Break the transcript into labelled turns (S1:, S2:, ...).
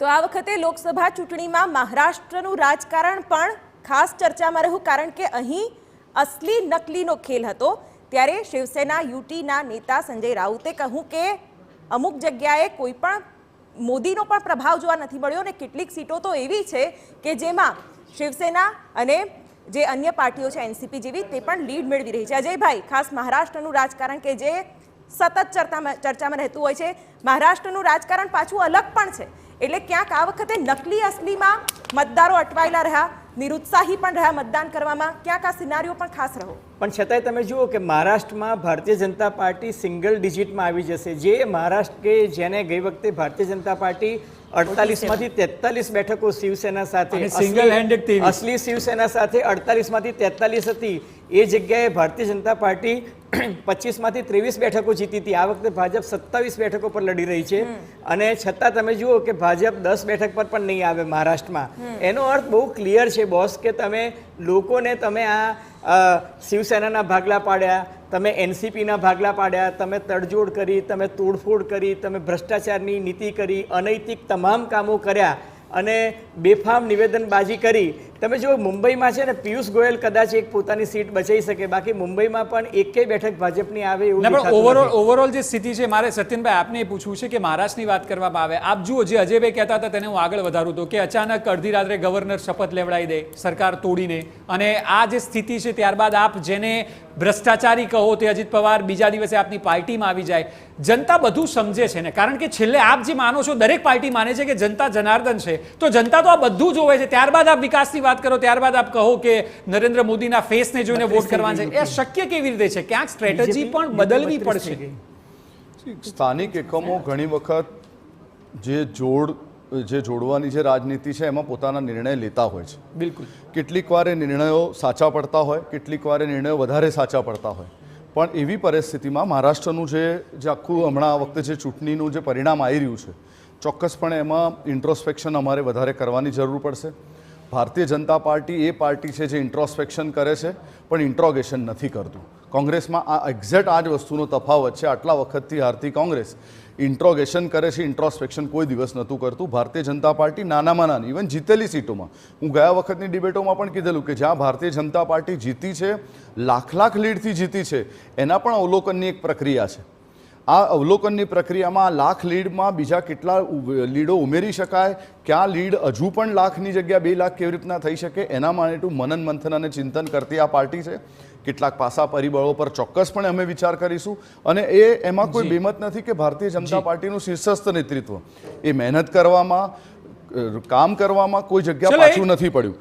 S1: તો આ વખતે લોકસભા ચૂંટણીમાં મહારાષ્ટ્રનું રાજકારણ પણ ખાસ ચર્ચામાં રહ્યું, કારણ કે અહીં અસલી નકલીનો ખેલ હતો। ત્યારે શિવસેના યુટીના નેતા સંજય રાઉતે કહ્યું કે અમુક જગ્યાએ કોઈ પણ મોદીનો પણ પ્રભાવ જોવા નથી મળ્યો અને કેટલીક સીટો તો એવી છે કે જેમાં શિવસેના અને જે અન્ય પાર્ટીઓ છે એનસીપી જેવી તે પણ લીડ મેળવી રહી છે। અજયભાઈ, ખાસ મહારાષ્ટ્રનું રાજકારણ કે જે સતત ચર્ચામાં રહેતું હોય છે, મહારાષ્ટ્રનું રાજકારણ પાછું અલગ પણ છે, એટલે ક્યાંક આ વખતે નકલી અસલીમાં મતદારો અટવાયેલા રહ્યા, નિરુત્સાહી પણ રહ્યા મતદાન કરવામાં, ક્યાંક આ સિનારીઓ પણ ખાસ રહ્યો।
S2: પણ છતાંય તમે જુઓ કે મહારાષ્ટ્રમાં ભારતીય જનતા પાર્ટી સિંગલ ડિજિટમાં આવી જશે। જે મહારાષ્ટ્ર કે જેને ગઈ વખતે ભારતીય જનતા પાર્ટી 48 માંથી 43 બેઠકો શિવસેના સાથે
S3: સિંગલ હેન્ડેડ
S2: અસલી શિવસેના સાથે 48 માંથી 43 હતી, એ જગ્યાએ ભારતીય જનતા પાર્ટી 25 માંથી 23 બેઠકો જીતી હતી। આ વખતે ભાજપ 27 બેઠકો પર લડી રહી છે અને છતાં તમે જુઓ કે ભાજપ 10 બેઠક પર પણ નહીં આવે મહારાષ્ટ્રમાં। એનો અર્થ બહુ ક્લિયર છે બોસ કે તમે લોકોને તમે આ શિવસેનાના ભાગલા પાડ્યા, તમે એનસીપીના ભાગલા પાડ્યા, તમે તડજોડ કરી, તમે તોડફોડ કરી, તમે ભ્રષ્ટાચારની નીતિ કરી, અનૈતિક તમામ કામો કર્યા અને બેફામ નિવેદનબાજી કરી। તમે જો મુંબઈમાં છે ને પિયુષ ગોયલ કદાચ એક પોતાની સીટ બચાવી શકે, બાકી મુંબઈમાં પણ એકેય બેઠક ભાજપની આવે એવું
S3: નથી। ઓવરઓલ જે સ્થિતિ છે, મારે સત્યનભાઈ આપને એ પૂછવું છે કે મહારાષ્ટ્રની વાત કરવામાં આવે, આપ જુઓ જે અજયભાઈ કહેતા હતા તેને હું આગળ વધારું તો કે અચાનક અડધી રાત્રે ગવર્નર શપથ લેવડાવી દે સરકાર તોડીને, અને આ જે સ્થિતિ છે ત્યારબાદ આપ જેને ભ્રષ્ટાચારી કહો તે અજીત પવાર બીજા દિવસે આપની પાર્ટીમાં આવી જાય, જનતા બધું સમજે છે ને, કારણ કે છેલ્લે આપ જે માનો છો દરેક પાર્ટી માને છે કે જનતા જનાર્દન છે, તો જનતા તો આ બધું જોવે છે, ત્યારબાદ આપ વિકાસની વાત કરો, ત્યારબાદ આપ કહો કે નરેન્દ્ર મોદીના ફેસને જોઈને વોટ કરવાના છે, એ શક્ય કેવી રીતે છે? ક્યાંક સ્ટ્રેટેજી પણ બદલવી પડશે।
S4: સ્થાનિક એકમો ઘણી વખત જે જોડવાની જે રાજનીતિ છે એમાં પોતાના નિર્ણય લેતા હોય છે।
S3: બિલકુલ,
S4: કેટલીક વાર એ નિર્ણયો સાચા પડતા હોય, કેટલીક વાર એ નિર્ણયો વધારે સાચા પડતા હોય, પણ એવી પરિસ્થિતિમાં મહારાષ્ટ્રનું જે આખું હમણાં આ વખતે જે ચૂંટણીનું જે પરિણામ આવી રહ્યું છે, ચોક્કસપણે એમાં ઇન્ટ્રોસ્પેક્શન અમારે વધારે કરવાની જરૂર પડશે। ભારતીય જનતા પાર્ટી એ પાર્ટી છે જે ઇન્ટ્રોસ્પેક્શન કરે છે પણ ઇન્ટ્રોગેશન નથી કરતું। કોંગ્રેસમાં આ એક્ઝેક્ટ આ જ વસ્તુનો તફાવત છે। આટલા વખતથી હારતી કોંગ્રેસ ઇન્ટ્રોગેશન કરે છે, ઇન્ટ્રોસ્પેક્શન કોઈ દિવસ નહોતું કરતું। ભારતીય જનતા પાર્ટી નાનામાં નાની ઇવન જીતેલી સીટોમાં, હું ગયા વખતની ડિબેટોમાં પણ કીધેલું કે જ્યાં ભારતીય જનતા પાર્ટી જીતી છે, લાખ લીડથી જીતી છે, એના પણ અવલોકનની એક પ્રક્રિયા છે। આ અવલોકનની પ્રક્રિયામાં લાખ લીડમાં બીજા કેટલા લીડો ઉમેરી શકાય, ક્યાં લીડ હજુ પણ લાખની જગ્યા 2 લાખ કેવી રીતના થઈ શકે, એના માટેનું મનન મંથન અને ચિંતન કરતી આ પાર્ટી છે। કેટલાક પાસા પરિબળો પર ચોક્કસપણે અમે વિચાર કરીશું અને એમાં કોઈ બેમત નથી કે ભારતીય જનતા પાર્ટીનું શીર્ષસ્થ નેતૃત્વ એ મહેનત કરવામાં, કામ કરવામાં કોઈ જગ્યા પાછું નથી પડ્યું।